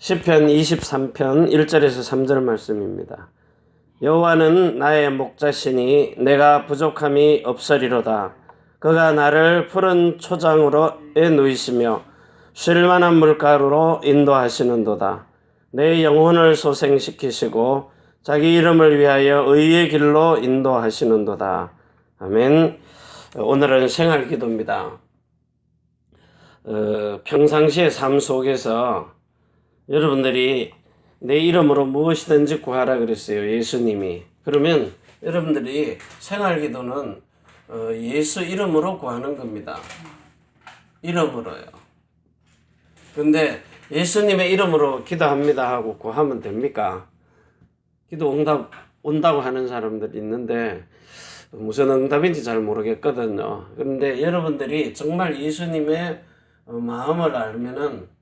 시편 23편 1절에서 3절 말씀입니다. 여호와는 나의 목자시니 내가 부족함이 없으리로다. 그가 나를 푸른 초장으로에 누이시며 쉴 만한 물가로 인도하시는도다. 내 영혼을 소생시키시고 자기 이름을 위하여 의의 길로 인도하시는도다. 아멘. 오늘은 생활기도입니다. 평상시의 삶 속에서 여러분들이 내 이름으로 무엇이든지 구하라 그랬어요. 예수님이. 그러면 여러분들이 생활기도는 예수 이름으로 구하는 겁니다. 이름으로요. 근데 예수님의 이름으로 기도합니다 하고 구하면 됩니까? 기도 응답 온다고 하는 사람들이 있는데 무슨 응답인지 잘 모르겠거든요. 그런데 여러분들이 정말 예수님의 마음을 알면은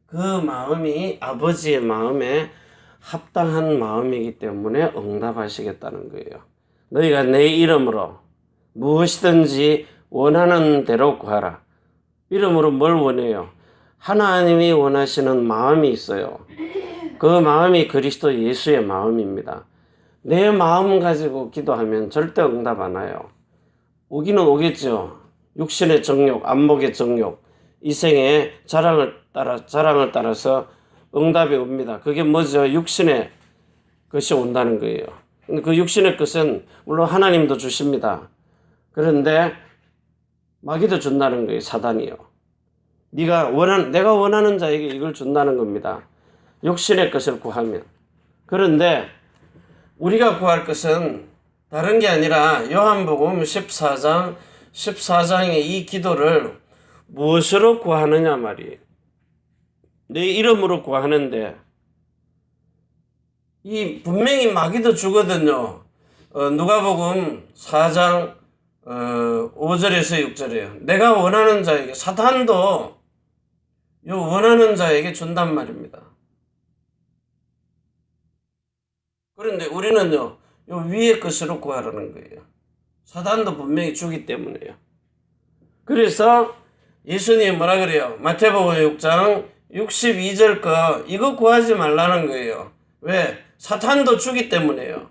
그 마음이 아버지의 마음에 합당한 마음이기 때문에 응답하시겠다는 거예요. 너희가 내 이름으로 무엇이든지 원하는 대로 구하라. 이름으로 뭘 원해요? 하나님이 원하시는 마음이 있어요. 그 마음이 그리스도 예수의 마음입니다. 내 마음 가지고 기도하면 절대 응답 안 와요. 오기는 오겠죠. 육신의 정욕, 안목의 정욕, 이생의 자랑을 따라서 응답이 옵니다. 그게 뭐죠? 육신의 것이 온다는 거예요. 근데 그 육신의 것은 물론 하나님도 주십니다. 그런데 마귀도 준다는 거예요. 사단이요. 내가 원하는 자에게 이걸 준다는 겁니다. 육신의 것을 구하면. 그런데 우리가 구할 것은 다른 게 아니라 요한복음 14장의 이 기도를 무엇으로 구하느냐 말이에요. 내 이름으로 구하는데 이 분명히 마귀도 주거든요. 누가복음 4장 5절에서 6절이에요. 내가 원하는 자에게, 사탄도 요 원하는 자에게 준단 말입니다. 그런데 우리는요, 요 위의 것으로 구하라는 거예요. 사탄도 분명히 주기 때문에요. 그래서 예수님이 뭐라 그래요? 마태복음 6장 62절 거 이거 구하지 말라는 거예요. 왜? 사탄도 주기 때문에요.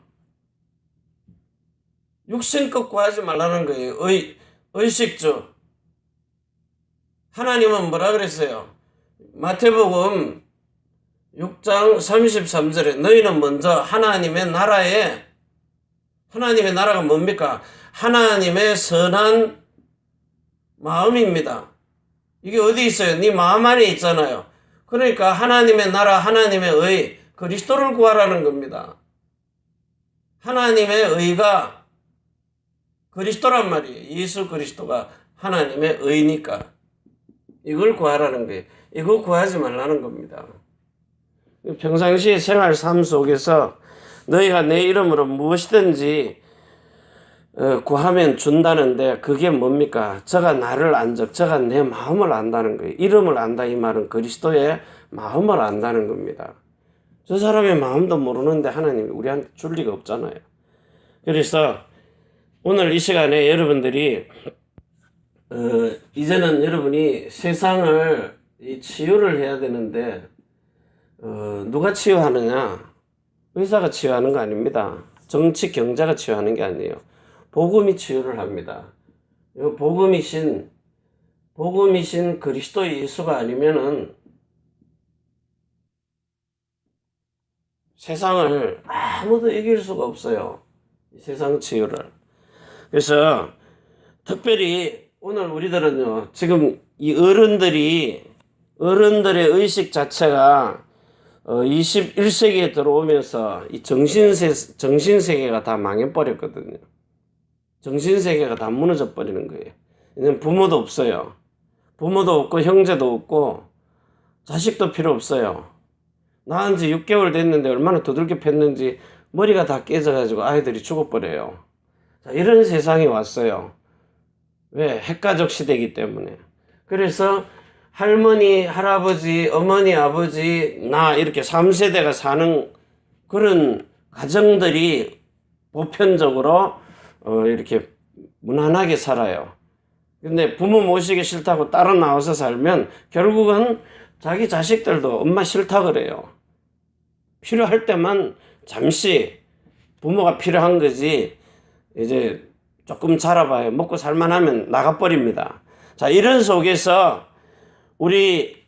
육신 것 구하지 말라는 거예요. 의식주. 하나님은 뭐라 그랬어요? 마태복음 6장 33절에 너희는 먼저 하나님의 나라가 뭡니까? 하나님의 선한 마음입니다. 이게 어디 있어요? 네 마음 안에 있잖아요. 그러니까 하나님의 나라, 하나님의 의, 그리스도를 구하라는 겁니다. 하나님의 의가 그리스도란 말이에요. 예수 그리스도가 하나님의 의니까 이걸 구하라는 거예요. 이거 구하지 말라는 겁니다. 평상시의 생활 삶 속에서 너희가 내 이름으로 무엇이든지 구하면 준다는데 그게 뭡니까? 저가 나를 저가 내 마음을 안다는 거예요. 이름을 안다 이 말은 그리스도의 마음을 안다는 겁니다. 저 사람의 마음도 모르는데 하나님이 우리한테 줄 리가 없잖아요. 그래서 오늘 이 시간에 여러분들이 이제는 여러분이 세상을 치유를 해야 되는데 누가 치유하느냐? 의사가 치유하는 거 아닙니다. 정치 경제가 치유하는 게 아니에요. 복음이 치유를 합니다. 복음이신 그리스도 예수가 아니면은 세상을 아무도 이길 수가 없어요. 세상 치유를. 그래서 특별히 오늘 우리들은요, 지금 이 어른들의 의식 자체가 21세기에 들어오면서 이 정신세계가 다 망해버렸거든요. 정신세계가 다 무너져 버리는 거예요. 부모도 없어요. 부모도 없고 형제도 없고 자식도 필요 없어요. 낳은 지 6개월 됐는데 얼마나 두들겨 팼는지 머리가 다 깨져가지고 아이들이 죽어버려요. 자, 이런 세상이 왔어요. 왜? 핵가족 시대이기 때문에. 그래서 할머니, 할아버지, 어머니, 아버지, 나 이렇게 3세대가 사는 그런 가정들이 보편적으로 이렇게 무난하게 살아요. 근데 부모 모시기 싫다고 따로 나와서 살면 결국은 자기 자식들도 엄마 싫다 그래요. 필요할 때만 잠시 부모가 필요한 거지, 이제 조금 자라봐요. 먹고 살만하면 나가버립니다. 자, 이런 속에서 우리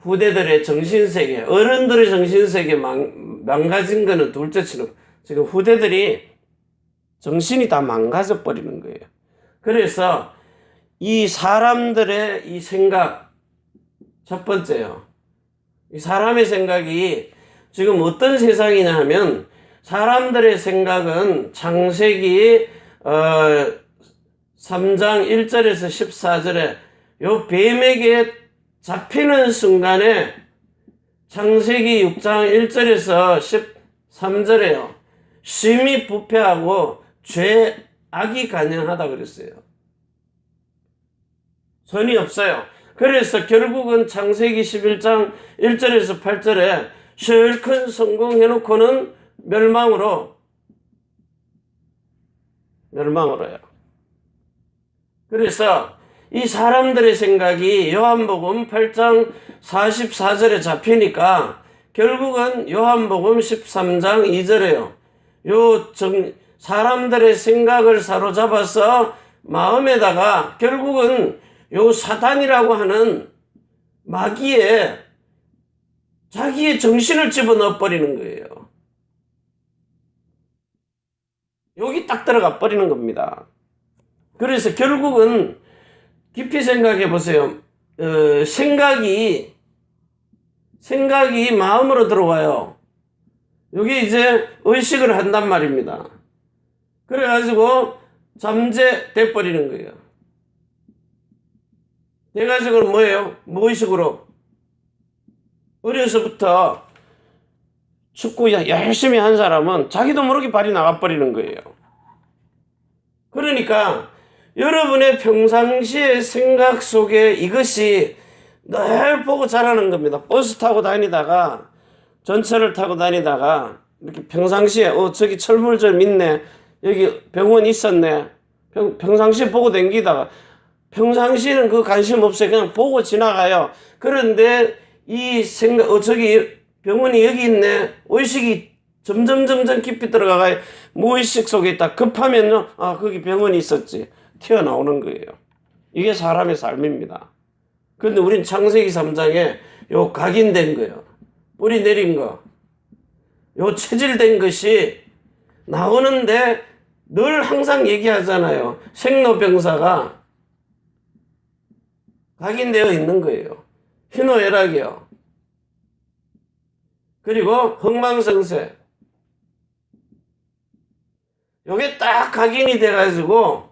후대들의 정신세계, 어른들의 정신세계 망가진 거는 둘째치고, 지금 후대들이 정신이 다 망가져 버리는 거예요. 그래서 이 사람들의 이 생각, 첫 번째요. 이 사람의 생각이 지금 어떤 세상이냐 하면, 사람들의 생각은 창세기 3장 1절에서 14절에 요 뱀에게 잡히는 순간에, 창세기 6장 1절에서 13절에요. 심히 부패하고 악이 간영하다 그랬어요. 선이 없어요. 그래서 결국은 창세기 11장 1절에서 8절에 실컷 성공해놓고는 멸망으로요. 그래서 이 사람들의 생각이 요한복음 8장 44절에 잡히니까 결국은 요한복음 13장 2절에요. 사람들의 생각을 사로잡아서 마음에다가 결국은 요 사단이라고 하는 마귀에 자기의 정신을 집어넣어 버리는 거예요. 여기 딱 들어가 버리는 겁니다. 그래서 결국은 깊이 생각해 보세요. 생각이 마음으로 들어와요. 여기 이제 의식을 한단 말입니다. 그래가지고 잠재돼 버리는 거예요. 돼가지고는 뭐예요? 무의식으로 어려서부터 축구 열심히 한 사람은 자기도 모르게 발이 나가버리는 거예요. 그러니까 여러분의 평상시의 생각 속에 이것이 늘 보고 자라는 겁니다. 버스 타고 다니다가, 전철을 타고 다니다가 이렇게 평상시에 저기 철물점 있네, 여기 병원 있었네, 평상시에 보고 다니다가 평상시에는 그 관심 없어요. 그냥 보고 지나가요. 그런데 이 생각, 저기 병원이 여기 있네, 의식이 점점 깊이 들어가요. 무의식 속에 있다. 급하면요, 거기 병원이 있었지, 튀어나오는 거예요. 이게 사람의 삶입니다. 그런데 우린 창세기 3장에 요 각인된 거예요. 뿌리 내린 거, 요 체질된 것이 나오는데 늘 항상 얘기하잖아요. 생로병사가 각인되어 있는 거예요. 희노애락이요. 그리고 흥망성쇠. 요게 딱 각인이 돼가지고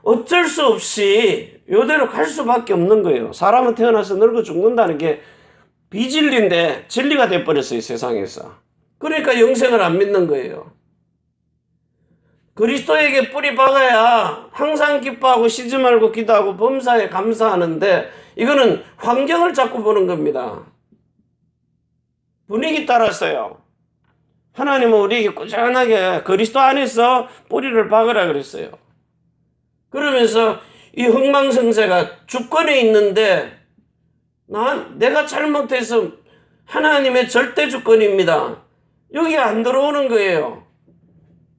어쩔 수 없이 요대로 갈 수밖에 없는 거예요. 사람은 태어나서 늙어 죽는다는 게 비진리인데 진리가 돼버렸어요, 세상에서. 그러니까 영생을 안 믿는 거예요. 그리스도에게 뿌리 박아야 항상 기뻐하고 쉬지 말고 기도하고 범사에 감사하는데, 이거는 환경을 자꾸 보는 겁니다. 분위기 따라서요. 하나님은 우리에게 꾸준하게 그리스도 안에서 뿌리를 박으라 그랬어요. 그러면서 이 흥망성쇠가 주권에 있는데, 내가 잘못해서 하나님의 절대 주권입니다. 여기 안 들어오는 거예요.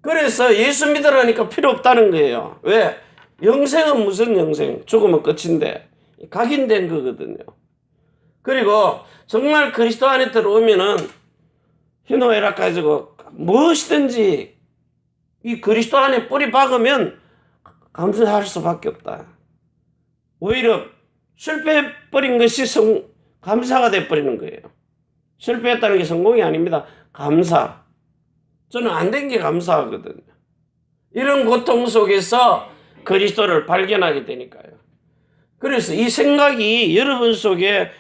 그래서 예수 믿으라니까 필요 없다는 거예요. 왜? 영생은 무슨 영생? 죽으면 끝인데. 각인된 거거든요. 그리고 정말 그리스도 안에 들어오면은 희노애락 가지고 무엇이든지 이 그리스도 안에 뿌리 박으면 감사할 수밖에 없다. 오히려 실패해버린 것이 감사가 돼버리는 거예요. 실패했다는 게 성공이 아닙니다. 감사. 저는 안 된 게 감사하거든요. 이런 고통 속에서 그리스도를 발견하게 되니까요. 그래서 이 생각이 여러분 속에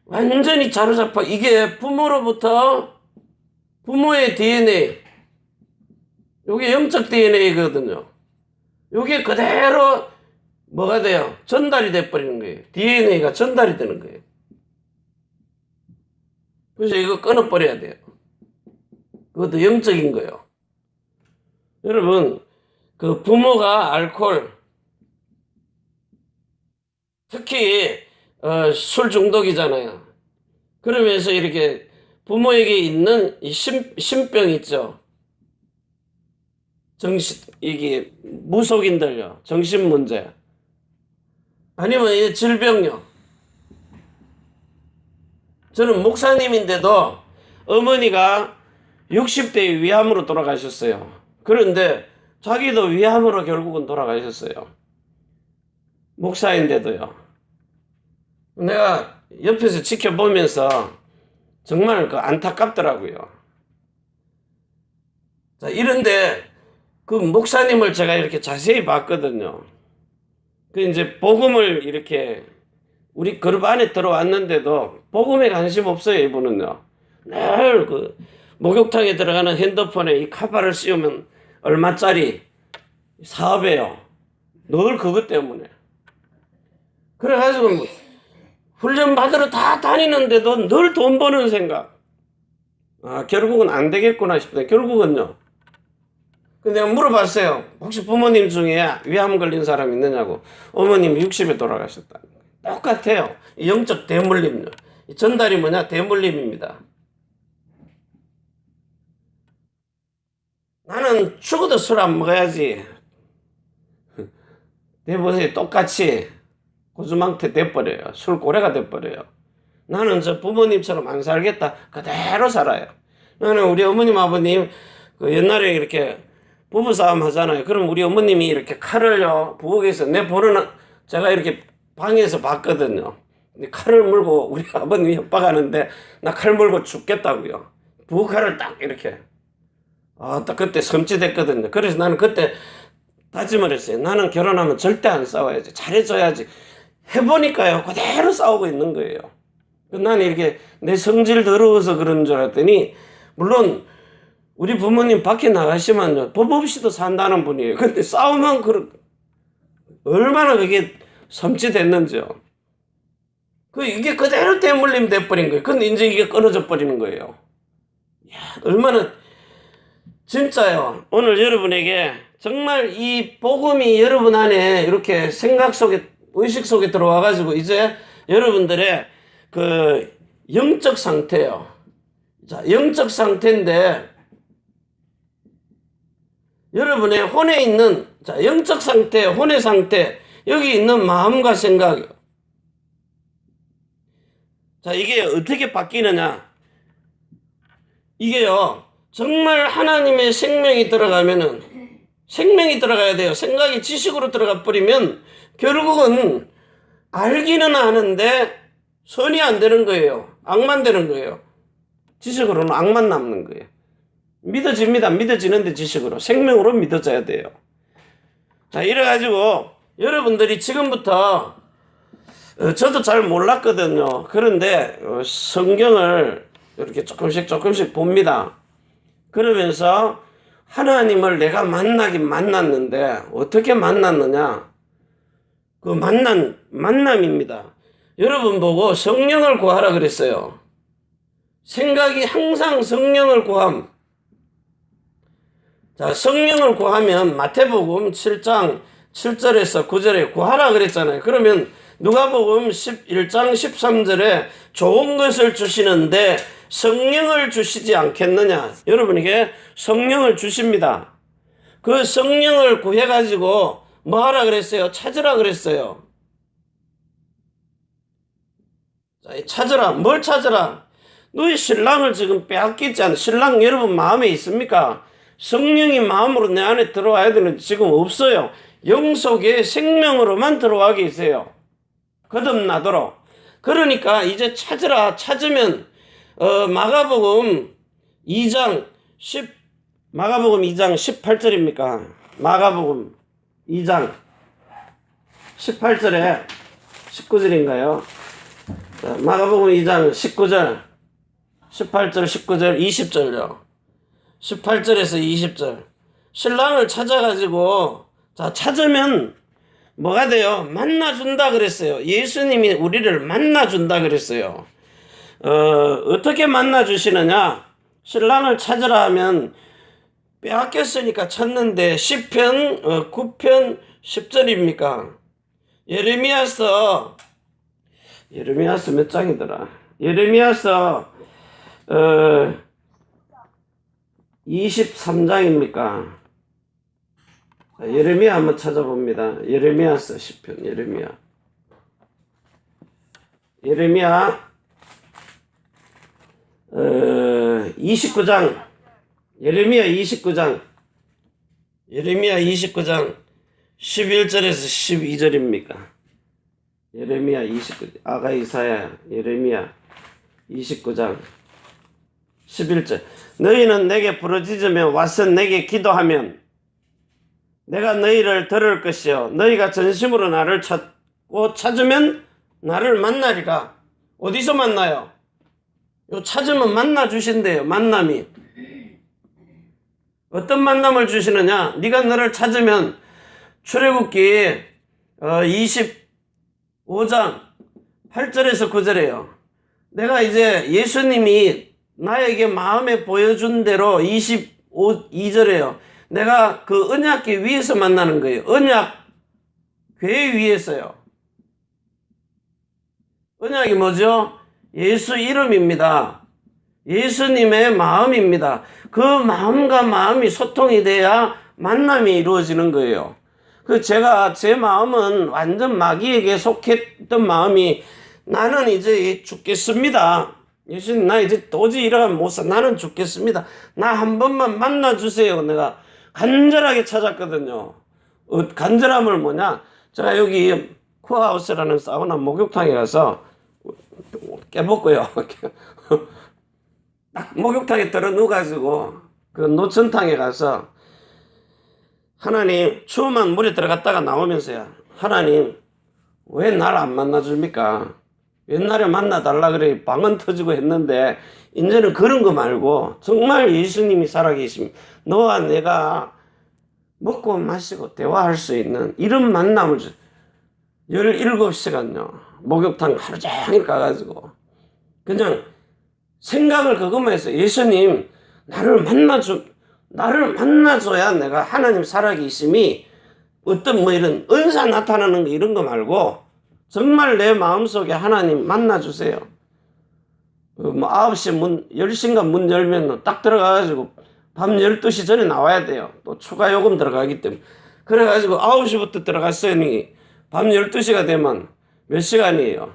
완전히 자로잡아, 이게 부모로부터, 부모의 DNA, 이게 영적 DNA거든요. 이게 그대로 뭐가 돼요? 전달이 돼버리는 거예요. DNA가 전달이 되는 거예요. 그래서 이거 끊어버려야 돼요. 그것도 영적인 거예요. 여러분, 그 부모가 알코올, 특히 술 중독이잖아요. 그러면서 이렇게 부모에게 있는 이 신병 있죠. 이게 무속인들요. 정신 문제. 아니면 이 질병요. 저는 목사님인데도 어머니가 60대 위암으로 돌아가셨어요. 그런데 자기도 위암으로 결국은 돌아가셨어요. 목사인데도요. 내가 옆에서 지켜보면서 정말 안타깝더라고요. 자, 이런데 그 목사님을 제가 이렇게 자세히 봤거든요. 그 이제 복음을 이렇게 우리 그룹 안에 들어왔는데도 복음에 관심 없어요, 이분은요. 늘 그 목욕탕에 들어가는 핸드폰에 이 카바를 씌우면 얼마짜리 사업이에요. 늘 그것 때문에. 그래가지고 훈련 받으러 다 다니는데도 늘 돈 버는 생각. 아, 결국은 안 되겠구나 싶다. 결국은요. 근데 내가 물어봤어요. 혹시 부모님 중에 위암 걸린 사람 있느냐고. 어머님 60에 돌아가셨다. 똑같아요. 영적 대물림요. 전달이 뭐냐? 대물림입니다. 나는 죽어도 술 안 먹어야지. 대보세요. 똑같이 고주망태 돼버려요. 술고래가 돼버려요. 나는 저 부모님처럼 안 살겠다. 그대로 살아요. 나는 우리 어머님 아버님 그 옛날에 이렇게 부부싸움 하잖아요. 그럼 우리 어머님이 이렇게 칼을요 부엌에서 내 보는 제가 이렇게 방에서 봤거든요. 칼을 물고 우리 아버님이 협박하는데 나 칼 물고 죽겠다고요. 부엌칼을 딱 이렇게 딱 그때 섬찟했거든요. 그래서 나는 그때 다짐을 했어요. 나는 결혼하면 절대 안 싸워야지. 잘해줘야지. 해보니까요 그대로 싸우고 있는 거예요. 나는 이렇게 내 성질 더러워서 그런 줄 알았더니 물론 우리 부모님 밖에 나가시면 법 없이도 산다는 분이에요. 근데 싸우면 얼마나 그게 섬찟했는지요. 이게 그대로 대물림 돼버린 거예요. 근데 이제 이게 끊어져 버리는 거예요. 야, 얼마나 진짜요. 오늘 여러분에게 정말 이 복음이 여러분 안에 이렇게 생각 속에 의식 속에 들어와 가지고 이제 여러분들의 그 영적 상태요. 자, 영적 상태인데 여러분의 혼에 있는 자, 영적 상태, 혼의 상태, 여기 있는 마음과 생각. 자, 이게 어떻게 바뀌느냐? 이게요, 정말 하나님의 생명이 들어가면은, 생명이 들어가야 돼요. 생각이 지식으로 들어가 버리면, 결국은 알기는 아는데, 선이 안 되는 거예요. 악만 되는 거예요. 지식으로는 악만 남는 거예요. 믿어집니다. 믿어지는데 지식으로. 생명으로 믿어져야 돼요. 자, 이래가지고, 여러분들이 지금부터, 저도 잘 몰랐거든요. 그런데, 성경을 이렇게 조금씩 봅니다. 그러면서, 하나님을 내가 만나긴 만났는데, 어떻게 만났느냐? 그 만남입니다. 여러분 보고 성령을 구하라 그랬어요. 생각이 항상 성령을 구함. 자, 성령을 구하면 마태복음 7장 7절에서 9절에 구하라 그랬잖아요. 그러면 누가복음 11장 13절에 좋은 것을 주시는데 성령을 주시지 않겠느냐? 여러분에게 성령을 주십니다. 그 성령을 구해가지고 뭐 하라 그랬어요? 찾으라 그랬어요. 자, 찾으라. 뭘 찾으라? 너희 신랑을 지금 빼앗기지 않아. 신랑 여러분 마음에 있습니까? 성령이 마음으로 내 안에 들어와야 되는데 지금 없어요. 영 속에 생명으로만 들어와 계세요. 거듭나도록. 그러니까 이제 찾으라. 찾으면 마가복음 2장 18절입니까? 마가복음 2장 18절에 19절인가요? 마가복음 2장 19절 18절 19절 20절요. 18절에서 20절. 신랑을 찾아가지고 자 찾으면 뭐가 돼요? 만나준다 그랬어요. 예수님이 우리를 만나준다 그랬어요. 어떻게 만나주시느냐? 신랑을 찾으라 하면 빼앗겼으니까 찾는데 시편 9편 10절입니까? 예레미야서 몇 장이더라? 예레미야서 23장입니까? 예레미야 한번 찾아봅니다. 예레미야서 10편 예레미야 29장 예레미야 29장 11절에서 12절입니까? 예레미야 29장 아가 이사야 예레미야 29장 11절 너희는 내게 부르짖으며 와서 내게 기도하면 내가 너희를 들을 것이요 너희가 전심으로 나를 찾고 찾으면 나를 만나리라. 어디서 만나요? 요 찾으면 만나 주신대요. 만남이 어떤 만남을 주시느냐? 네가 너를 찾으면 출애굽기 25장 8절에서 9절에요. 내가 이제 예수님이 나에게 마음에 보여준 대로 22절에요. 내가 그 언약궤 위에서 만나는 거예요. 언약궤 위에서요. 언약이 뭐죠? 예수 이름입니다. 예수님의 마음입니다. 그 마음과 마음이 소통이 돼야 만남이 이루어지는 거예요. 제가 제 마음은 완전 마귀에게 속했던 마음이 나는 이제 죽겠습니다. 예수님 나 이제 도저히 이러면 못 사. 나는 죽겠습니다. 나 한 번만 만나주세요. 내가 간절하게 찾았거든요. 간절함을 뭐냐? 제가 여기 코어하우스라는 사우나 목욕탕에 가서 깨먹고요. 딱 목욕탕에 들어 누워가지고 그 노천탕에 가서 하나님 추우면 물에 들어갔다가 나오면서요. 하나님 왜 날 안 만나줍니까? 옛날에 만나달라 그래 방언 터지고 했는데 이제는 그런 거 말고 정말 예수님이 살아계십니다. 너와 내가 먹고 마시고 대화할 수 있는 이런 만남을 17시간요. 목욕탕 하루 종일 가가지고 그냥 생각을 그것만 해서 예수님 나를 만나줘야 내가 하나님 살아계심이 어떤 뭐 이런 은사 나타나는 거 이런 거 말고 정말 내 마음속에 하나님 만나주세요. 뭐 9시 10시인가 문 열면 딱 들어가가지고 밤 12시 전에 나와야 돼요. 또 추가 요금 들어가기 때문에. 그래가지고 9시부터 들어갔으니 밤 12시가 되면 몇 시간이에요?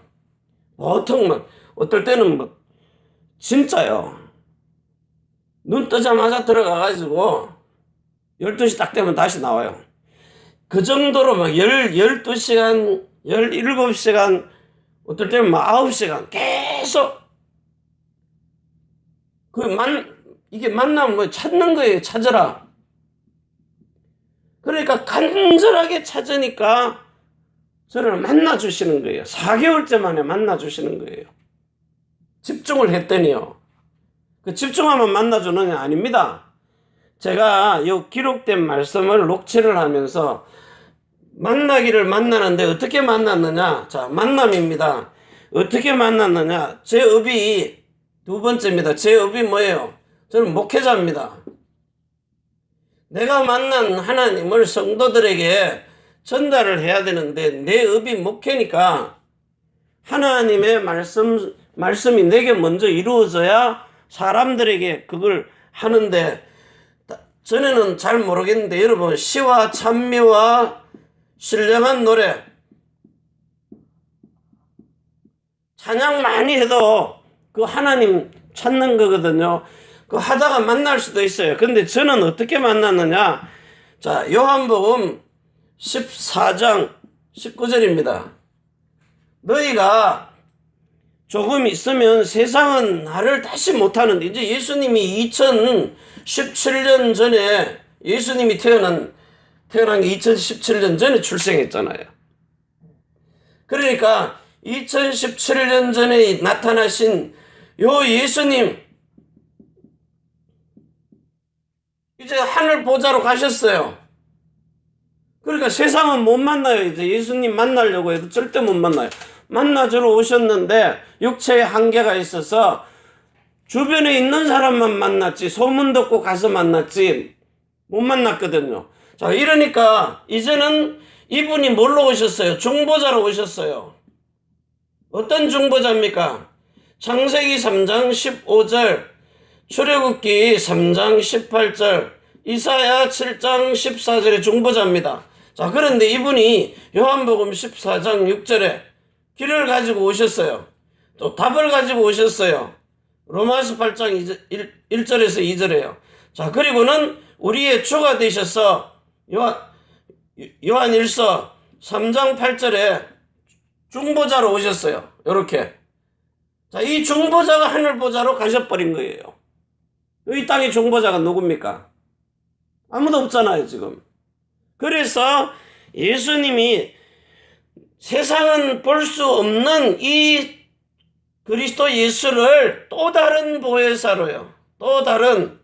보통 어떨 때는 뭐 진짜요. 눈 뜨자마자 들어가가지고 12시 딱 되면 다시 나와요. 그 정도로 막 12시간, 17시간, 어떨 때는 막 9시간 계속 이게 만나면 뭐 찾는 거예요. 찾으라. 그러니까 간절하게 찾으니까 저를 만나주시는 거예요. 4개월째 만에 만나주시는 거예요. 집중을 했더니요. 그 집중하면 만나주느냐? 아닙니다. 제가 이 기록된 말씀을 녹취를 하면서 만나기를 만나는데 어떻게 만났느냐? 자, 만남입니다. 어떻게 만났느냐? 제 업이 두 번째입니다. 제 업이 뭐예요? 저는 목회자입니다. 내가 만난 하나님을 성도들에게 전달을 해야 되는데 내 업이 목회니까 하나님의 말씀이 내게 먼저 이루어져야 사람들에게 그걸 하는데 전에는 잘 모르겠는데 여러분 시와 찬미와 신령한 노래 찬양 많이 해도 그 하나님 찾는 거거든요. 그 하다가 만날 수도 있어요. 근데 저는 어떻게 만났느냐? 자, 요한복음 14장 19절입니다. 너희가 조금 있으면 세상은 나를 다시 못하는데 이제 예수님이 2017년 전에 예수님이 태어난 게 2017년 전에 출생했잖아요. 그러니까 2017년 전에 나타나신 요 예수님 이제 하늘 보좌로 가셨어요. 그러니까 세상은 못 만나요. 이제 예수님 만나려고 해도 절대 못 만나요. 만나주러 오셨는데 육체의 한계가 있어서 주변에 있는 사람만 만났지 소문 듣고 가서 만났지 못 만났거든요. 자, 이러니까 이제는 이분이 뭘로 오셨어요? 중보자로 오셨어요. 어떤 중보자입니까? 창세기 3장 15절, 출애굽기 3장 18절, 이사야 7장 14절의 중보자입니다. 자, 그런데 이분이 요한복음 14장 6절에 길을 가지고 오셨어요. 또 답을 가지고 오셨어요. 로마서 8장 1절에서 2절에요. 자, 그리고는 우리의 주가 되셔서 요한일서 3장 8절에 중보자로 오셨어요. 요렇게. 자, 이 중보자가 하늘보자로 가셔버린 거예요. 이 땅의 중보자가 누굽니까? 아무도 없잖아요, 지금. 그래서 예수님이 세상은 볼 수 없는 이 그리스도 예수를 또 다른 보혜사로요. 또 다른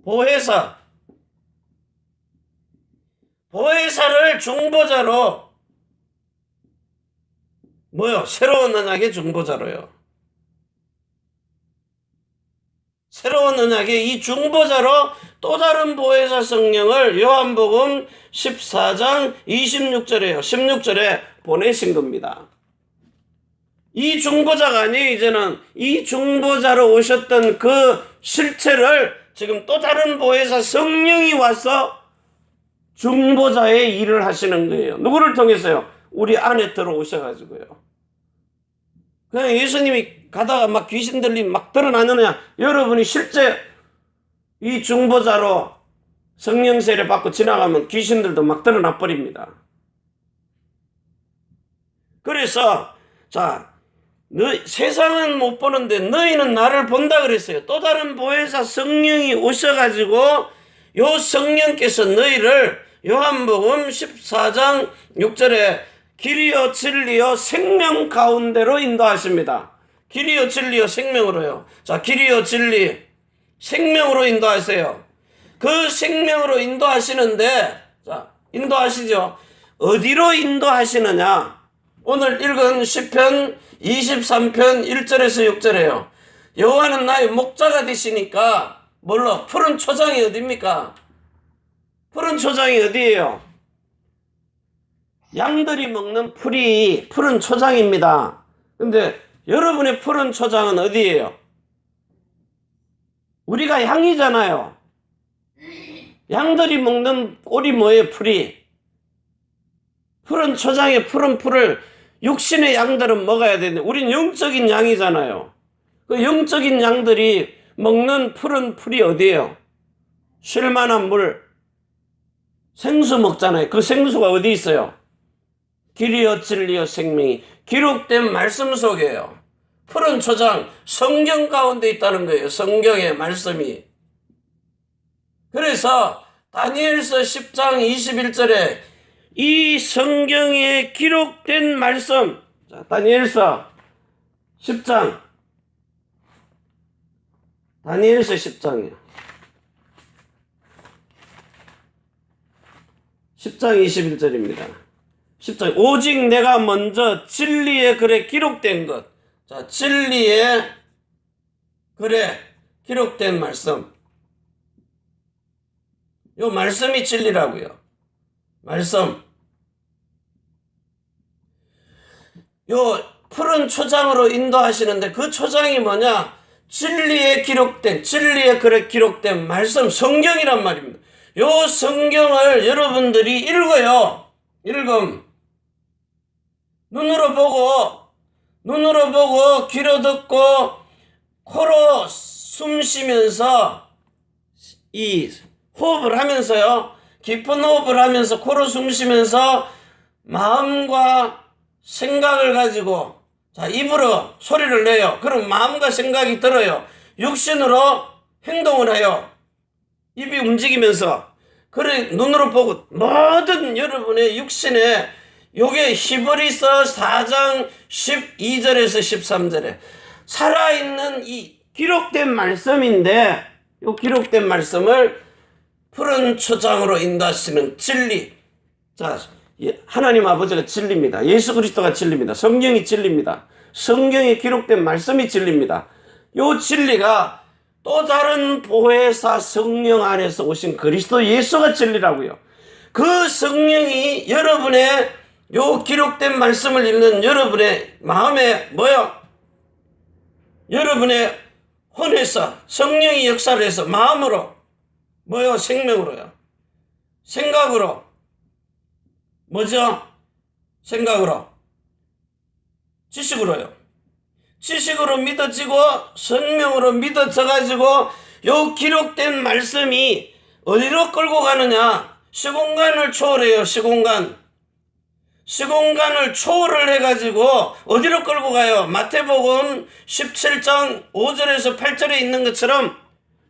보혜사를 중보자로 새로운 언약의 중보자로요. 새로운 언약의 이 중보자로 또 다른 보혜사 성령을 요한복음 14장 16절에 보내신 겁니다. 이 중보자가 아니에요. 이제는 이 중보자로 오셨던 그 실체를 지금 또 다른 보혜사 성령이 와서 중보자의 일을 하시는 거예요. 누구를 통해서요? 우리 안에 들어오셔가지고요. 그냥 예수님이 가다가 막 귀신 들림 막 드러나느냐? 여러분이 실제 이 중보자로 성령 세례 받고 지나가면 귀신들도 막 드러나 버립니다. 그래서 세상은 못 보는데 너희는 나를 본다 그랬어요. 또 다른 보혜사 성령이 오셔가지고 요 성령께서 너희를 요한복음 14장 6절에 길이요 진리요 생명 가운데로 인도하십니다. 길이요 진리요 생명으로요. 자, 길이요 진리 생명으로 인도하세요. 그 생명으로 인도하시는데, 자, 인도하시죠. 어디로 인도하시느냐? 오늘 읽은 시편 23편 1절에서 6절에요. 여호와는 나의 목자가 되시니까 푸른 초장이 어디입니까? 푸른 초장이 어디예요? 양들이 먹는 풀이 푸른 초장입니다. 근데 여러분의 푸른 초장은 어디예요? 우리가 양이잖아요. 양들이 먹는 꼴이 뭐예요? 풀이. 푸른 초장에 푸른 풀을 육신의 양들은 먹어야 되는데 우린 영적인 양이잖아요. 그 영적인 양들이 먹는 푸른 풀이 어디예요? 쉴만한 물. 생수 먹잖아요. 그 생수가 어디 있어요? 길이요 진리요 생명이 기록된 말씀 속에요. 푸른 초장 성경 가운데 있다는 거예요. 성경의 말씀이. 그래서 다니엘서 10장 21절에 이 성경에 기록된 말씀, 자, 다니엘서 10장, 다니엘서 10장이요. 10장 21절입니다. 10장, 오직 내가 먼저 진리의 글에 기록된 것. 자, 진리의 글에 기록된 말씀. 요 말씀이 진리라고요. 말씀. 요 푸른 초장으로 인도하시는데 그 초장이 뭐냐? 진리에 기록된, 진리의 글에 기록된 말씀, 성경이란 말입니다. 요 성경을 여러분들이 읽어요. 눈으로 보고, 귀로 듣고, 코로 숨 쉬면서, 이 호흡을 하면서요. 깊은 호흡을 하면서 코로 숨 쉬면서 마음과 생각을 가지고, 자, 입으로 소리를 내요. 그럼 마음과 생각이 들어요. 육신으로 행동을 해요. 입이 움직이면서. 그래, 눈으로 보고, 모든 여러분의 육신에, 요게 히브리서 4장 12절에서 13절에 살아있는 이 기록된 말씀인데, 요 기록된 말씀을 푸른 초장으로 인도하시는 진리. 자, 하나님 아버지가 진리입니다. 예수 그리스도가 진리입니다. 성경이 진리입니다. 성경에 기록된 말씀이 진리입니다. 요 진리가 또 다른 보혜사 성령 안에서 오신 그리스도 예수가 진리라고요. 그 성령이 여러분의 요 기록된 말씀을 읽는 여러분의 마음에 여러분의 혼에서 성령이 역사를 해서 마음으로 뭐요? 생명으로요. 생각으로 뭐죠? 생각으로 지식으로요. 지식으로 믿어지고 성령으로 믿어져가지고 요 기록된 말씀이 어디로 끌고 가느냐? 시공간을 초월해요. 시공간을 초월을 해가지고 어디로 끌고 가요? 마태복음 17장 5절에서 8절에 있는 것처럼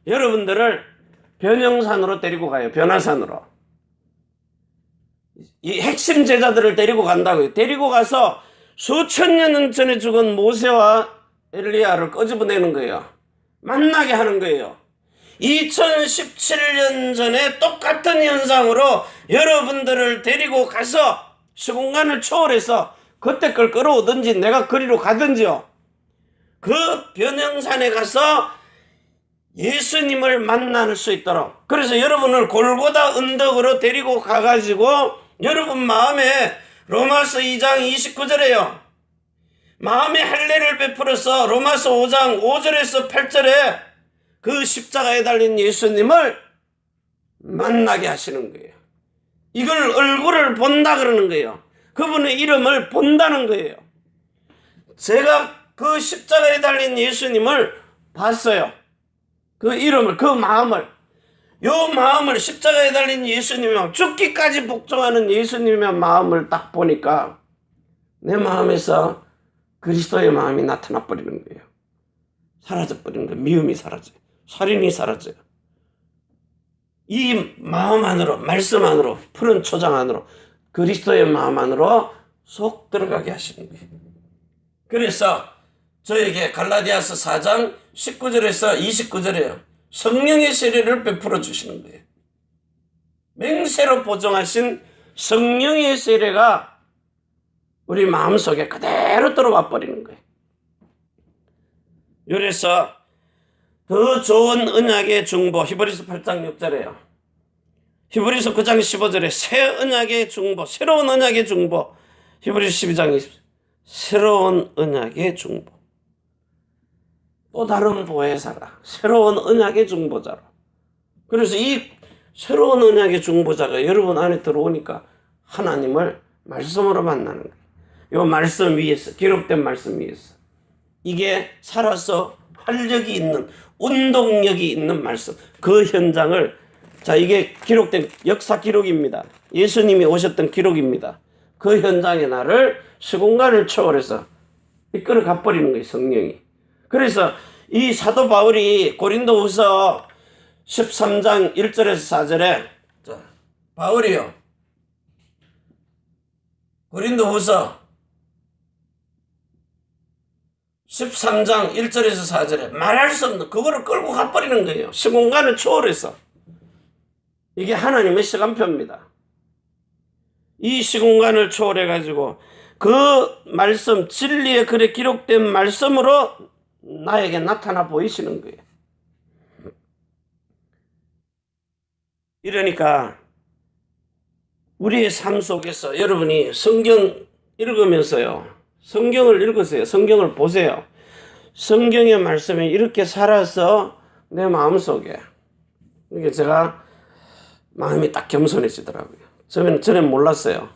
여러분들을 변형산으로 데리고 가요. 변화산으로. 이 핵심 제자들을 데리고 간다고요. 데리고 가서 수천 년 전에 죽은 모세와 엘리야를 끄집어내는 거예요. 만나게 하는 거예요. 2017년 전에 똑같은 현상으로 여러분들을 데리고 가서 시공간을 초월해서 그때 걸 끌어오든지 내가 그리로 가든지요. 그 변형산에 가서 예수님을 만날 수 있도록. 그래서 여러분을 골고다 언덕으로 데리고 가가지고 여러분 마음에 로마서 2장 29절에요. 마음의 할례를 베풀어서 로마서 5장 5절에서 8절에 그 십자가에 달린 예수님을 만나게 하시는 거예요. 이걸 얼굴을 본다 그러는 거예요. 그분의 이름을 본다는 거예요. 제가 그 십자가에 달린 예수님을 봤어요. 그 이름을, 그 마음을. 요 마음을 십자가에 달린 예수님이랑 죽기까지 복종하는 예수님의 마음을 딱 보니까 내 마음에서 그리스도의 마음이 나타나 버리는 거예요. 사라져 버리는 거예요. 미움이 사라져요. 살인이 사라져요. 이 마음 안으로, 말씀 안으로, 푸른 초장 안으로, 그리스도의 마음 안으로 속 들어가게 하시는 거예요. 그래서 저에게 갈라디아서 4장 19절에서 29절에요. 성령의 세례를 베풀어 주시는 거예요. 맹세로 보정하신 성령의 세례가 우리 마음속에 그대로 들어와 버리는 거예요. 그래서 더 좋은 언약의 중보, 히브리서 8장 6절에요. 히브리서 9장 15절에 새 언약의 중보, 새로운 언약의 중보, 히브리서 12장 20절 새로운 언약의 중보. 또 다른 보혜사가 새로운 언약의 중보자로. 그래서 이 새로운 언약의 중보자가 여러분 안에 들어오니까 하나님을 말씀으로 만나는 거예요. 이 말씀 위에서, 기록된 말씀 위에서. 이게 살아서 활력이 있는, 운동력이 있는 말씀. 그 현장을, 자, 이게 기록된 역사 기록입니다. 예수님이 오셨던 기록입니다. 그 현장에 나를 시공간을 초월해서 이끌어 가버리는 거예요, 성령이. 그래서 이 사도 바울이 고린도후서 13장 1절에서 4절에, 자, 바울이요, 고린도후서 13장 1절에서 4절에 말할 수 없는 그거를 끌고 가버리는 거예요. 시공간을 초월해서. 이게 하나님의 시간표입니다. 이 시공간을 초월해가지고 그 말씀, 진리의 글에 기록된 말씀으로 나에게 나타나 보이시는 거예요. 이러니까 우리의 삶 속에서 여러분이 성경 읽으면서요, 성경을 읽으세요. 성경을 보세요. 성경의 말씀이 이렇게 살아서 내 마음속에, 이게 제가 마음이 딱 겸손해지더라고요. 저는 몰랐어요.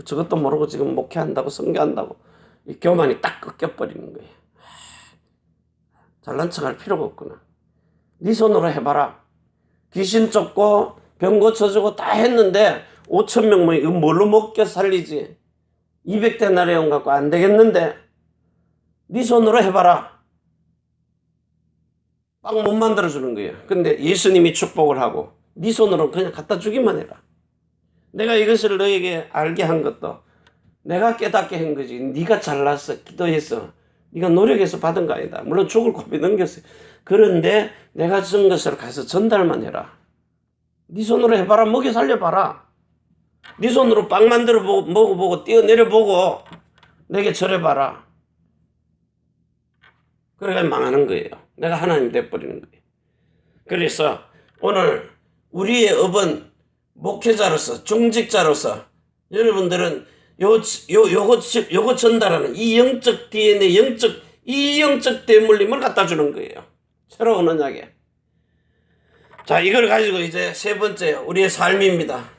저것도 모르고 지금 목회한다고, 선교한다고 이 교만이 딱 꺾여버리는 거예요. 잘난 척할 필요가 없구나. 네 손으로 해봐라. 귀신 쫓고 병 고쳐주고 다 했는데 5,000명 이거 뭘로 먹게 살리지? 200데나리온 갖고 안 되겠는데 네 손으로 해봐라. 빵 못 만들어주는 거예요. 근데 예수님이 축복을 하고 네 손으로 그냥 갖다 주기만 해라. 내가 이것을 너에게 알게 한 것도 내가 깨닫게 한 거지. 네가 잘났어, 기도해서, 네가 노력해서 받은 거 아니다. 물론 죽을 고비 넘겼어요. 그런데 내가 준 것을 가서 전달만 해라. 네 손으로 해봐라. 먹여 살려봐라. 네 손으로 빵 만들어 보고, 먹어보고, 뛰어내려보고 내게 절해봐라. 그래가 망하는 거예요. 내가 하나님 돼버리는 거예요. 그래서 오늘 우리의 업은 목회자로서, 중직자로서 여러분들은 요거 전달하는 이 영적 DNA, 영적 이 영적 대물림을 갖다 주는 거예요. 새로운 언약에. 자, 이걸 가지고 이제 세 번째 우리의 삶입니다.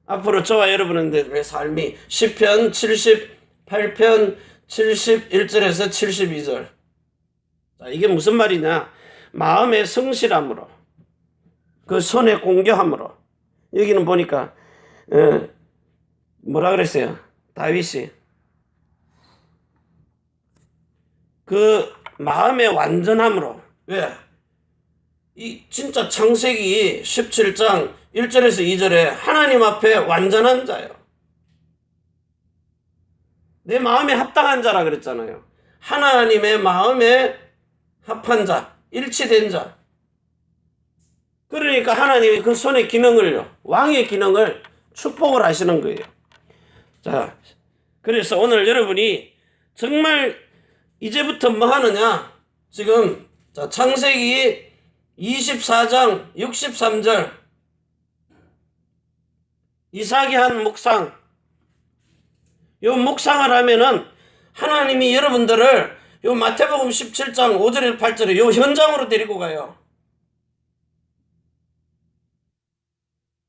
앞으로 저와 여러분의 삶이 시편 78편 71절에서 72절. 자, 이게 무슨 말이냐? 마음의 성실함으로, 그 손에 공교함으로. 여기는 보니까 뭐라 그랬어요? 다윗이 그 마음의 완전함으로. 왜? 이 진짜 창세기 17장 1절에서 2절에 하나님 앞에 완전한 자요. 내 마음에 합당한 자라 그랬잖아요. 하나님의 마음에 합한 자, 일치된 자. 그러니까 하나님이 그 손의 기능을요, 왕의 기능을 축복을 하시는 거예요. 자, 그래서 오늘 여러분이 정말 이제부터 뭐 하느냐? 지금 자, 창세기 24장 63절 이삭이 한 묵상. 요 묵상을 하면은 하나님이 여러분들을 요 마태복음 17장 5절에서 8절에 요 현장으로 데리고 가요.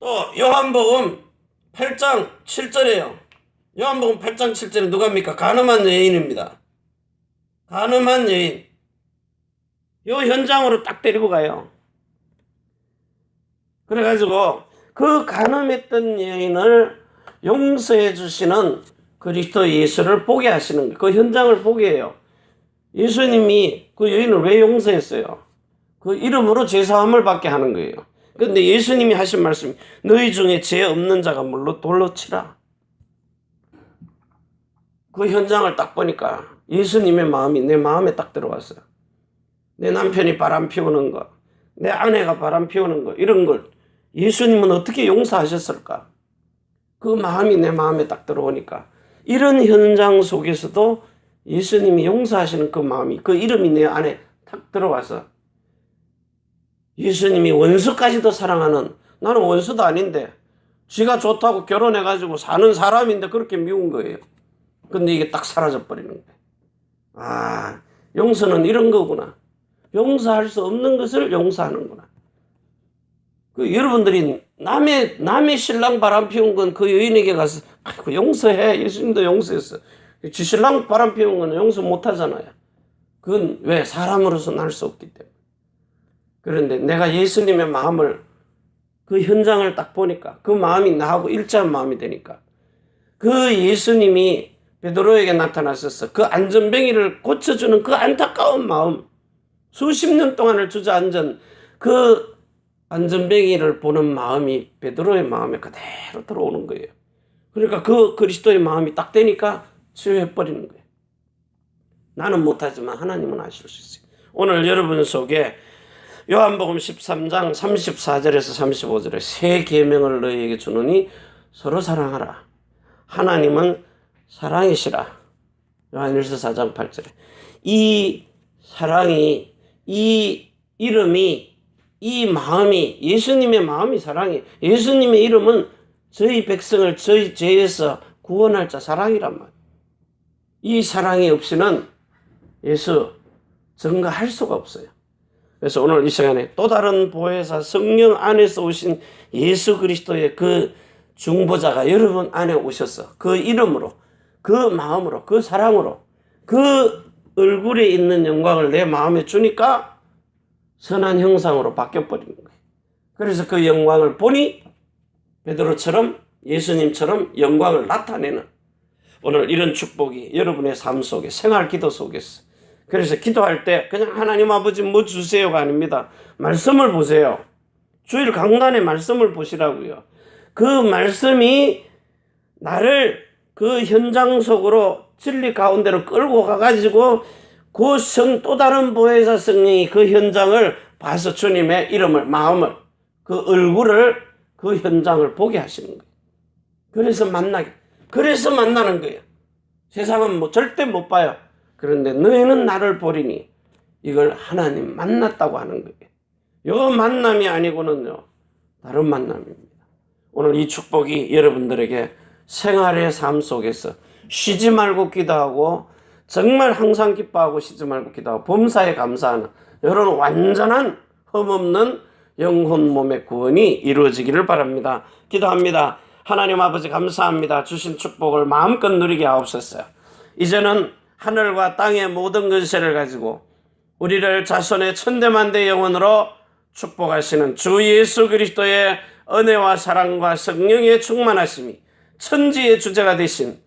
또 요한복음 8장 7절에요. 요한복음 8장 7절에 누가입니까? 가늠한 여인입니다. 가늠한 여인. 요 현장으로 딱 데리고 가요. 그래가지고 그 가늠했던 여인을 용서해 주시는 그리스도 예수를 보게 하시는 거예요. 그 현장을 보게 해요. 예수님이 그 여인을 왜 용서했어요? 그 이름으로 제사함을 받게 하는 거예요. 그런데 예수님이 하신 말씀이 너희 중에 죄 없는 자가 물로 돌로 치라. 그 현장을 딱 보니까 예수님의 마음이 내 마음에 딱 들어왔어요. 내 남편이 바람 피우는 거, 내 아내가 바람 피우는 거, 이런 걸 예수님은 어떻게 용서하셨을까? 그 마음이 내 마음에 딱 들어오니까 이런 현장 속에서도 예수님이 용서하시는 그 마음이, 그 이름이 내 안에 탁 들어와서 예수님이 원수까지도 사랑하는, 나는 원수도 아닌데 지가 좋다고 결혼해가지고 사는 사람인데 그렇게 미운 거예요. 근데 이게 딱 사라져버리는 거예요. 아, 용서는 이런 거구나. 용서할 수 없는 것을 용서하는구나. 여러분들이 남의 신랑 바람 피운 건 그 여인에게 가서 용서해. 예수님도 용서했어. 지 신랑 바람 피운 건 용서 못 하잖아요. 그건 왜? 사람으로서는 할 수 없기 때문에. 그런데 내가 예수님의 마음을, 그 현장을 딱 보니까 그 마음이 나하고 일치한 마음이 되니까 그 예수님이 베드로에게 나타나셔서 그 안전뱅이를 고쳐주는 그 안타까운 마음, 수십 년 동안을 주저앉은 그 안전뱅이를 보는 마음이 베드로의 마음에 그대로 들어오는 거예요. 그러니까 그 그리스도의 마음이 딱 되니까 치유해버리는 거예요. 나는 못하지만 하나님은 하실 수 있어요. 오늘 여러분 속에 요한복음 13장 34절에서 35절에 새 계명을 너희에게 주노니 서로 사랑하라. 하나님은 사랑이시라. 요한일서 4장 8절에 이 사랑이, 이 이름이, 이 마음이, 예수님의 마음이 사랑이, 예수님의 이름은 저희 백성을 저희 죄에서 구원할 자 사랑이란 말이에요. 이 사랑이 없이는 예수 증거할 수가 없어요. 그래서 오늘 이 시간에 또 다른 보혜사 성령 안에서 오신 예수 그리스도의 그 중보자가 여러분 안에 오셔서 그 이름으로, 그 마음으로, 그 사랑으로, 그 얼굴에 있는 영광을 내 마음에 주니까 선한 형상으로 바뀌어버리는 거예요. 그래서 그 영광을 보니 베드로처럼, 예수님처럼 영광을 나타내는 오늘 이런 축복이 여러분의 삶 속에, 생활 기도 속에서. 그래서 기도할 때 그냥 하나님 아버지 뭐 주세요가 아닙니다. 말씀을 보세요. 주일 강단의 말씀을 보시라고요. 그 말씀이 나를 그 현장 속으로 진리 가운데로 끌고 가가지고 그 또 다른 보혜사 성령이 그 현장을 봐서 주님의 이름을, 마음을, 그 얼굴을, 그 현장을 보게 하시는 거예요. 그래서 만나는 거예요. 세상은 뭐 절대 못 봐요. 그런데 너희는 나를 보리니 이걸 하나님 만났다고 하는 거예요. 요 만남이 아니고는요, 다른 만남입니다. 오늘 이 축복이 여러분들에게 생활의 삶 속에서 쉬지 말고 기도하고 정말 항상 기뻐하고 쉬지 말고 기도하고 범사에 감사하는 이런 완전한 흠없는 영혼 몸의 구원이 이루어지기를 바랍니다. 기도합니다. 하나님 아버지 감사합니다. 주신 축복을 마음껏 누리게 하옵소서. 이제는 하늘과 땅의 모든 근세를 가지고 우리를 자손의 천대만대 영혼으로 축복하시는 주 예수 그리스도의 은혜와 사랑과 성령의 충만하심이 천지의 주제가 되신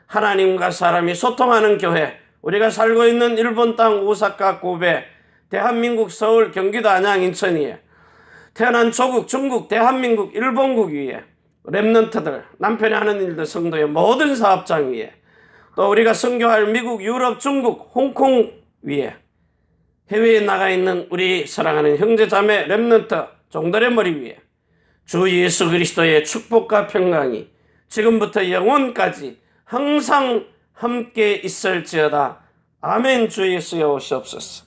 하나님과 사람이 소통하는 교회, 우리가 살고 있는 일본 땅 오사카 고베, 대한민국 서울 경기도 안양 인천위에 태어난 조국 중국 대한민국 일본국 위에 렘넌트들 남편이 하는 일들 성도의 모든 사업장 위에 또 우리가 선교할 미국 유럽 중국 홍콩 위에 해외에 나가 있는 우리 사랑하는 형제자매 렘넌트 종들의 머리 위에 주 예수 그리스도의 축복과 평강이 지금부터 영원까지 항상 함께 있을지어다. 아멘. 주 예수여 오시옵소서.